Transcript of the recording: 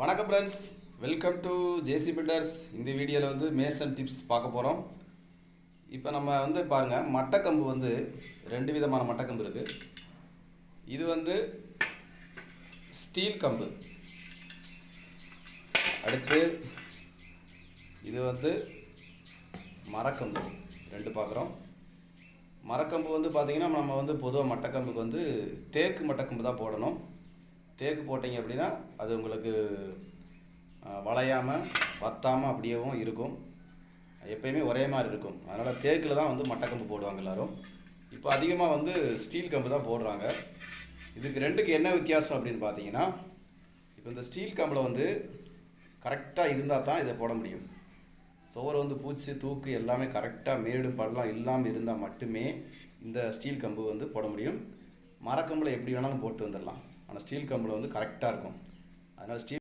வணக்கம் friends, welcome to JC builders. இந்த வீடியோவில் வந்து மேசன் டிப்ஸ் பார்க்க போகிறோம். இப்போ நம்ம வந்து பாருங்கள், மட்டைக்கம்பு வந்து ரெண்டு விதமான மட்டைக்கம்பு இருக்குது. இது வந்து ஸ்டீல் கம்பு, அடுத்து இது வந்து மரக்கம்பு. ரெண்டு பார்க்குறோம். மரக்கம்பு வந்து பார்த்திங்கன்னா நம்ம வந்து பொதுவாக மட்டைக்கம்புக்கு வந்து தேக்கு மட்டைக்கம்பு தான் போடணும். தேக்கு போட்டிங்க அப்படின்னா அது உங்களுக்கு வளையாமல் வத்தாமல் அப்படியேவும் இருக்கும், எப்பயுமே ஒரே மாதிரி இருக்கும். அதனால் தேக்கில் தான் வந்து மட்டைக்கம்பு போடுவாங்க எல்லோரும். இப்போ அதிகமாக வந்து ஸ்டீல் கம்பு தான் போடுறாங்க. இதுக்கு ரெண்டுக்கு என்ன வித்தியாசம் அப்படின்னு பார்த்தீங்கன்னா, இப்போ இந்த ஸ்டீல் கம்பில் வந்து கரெக்டாக இருந்தால் தான் இதை போட முடியும். சுவர் வந்து பூச்சி தூக்கு எல்லாமே கரெக்டாக மேடு பள்ளம் இல்லாமல் இருந்தால் மட்டுமே இந்த ஸ்டீல் கம்பு வந்து போட முடியும். மரக்கம்பில் எப்படி வேணாலும் போட்டு வந்துடலாம், ஆனால் ஸ்டீல் கம்பில் வந்து கரெக்டாக இருக்கும். அதனால் ஸ்டீல்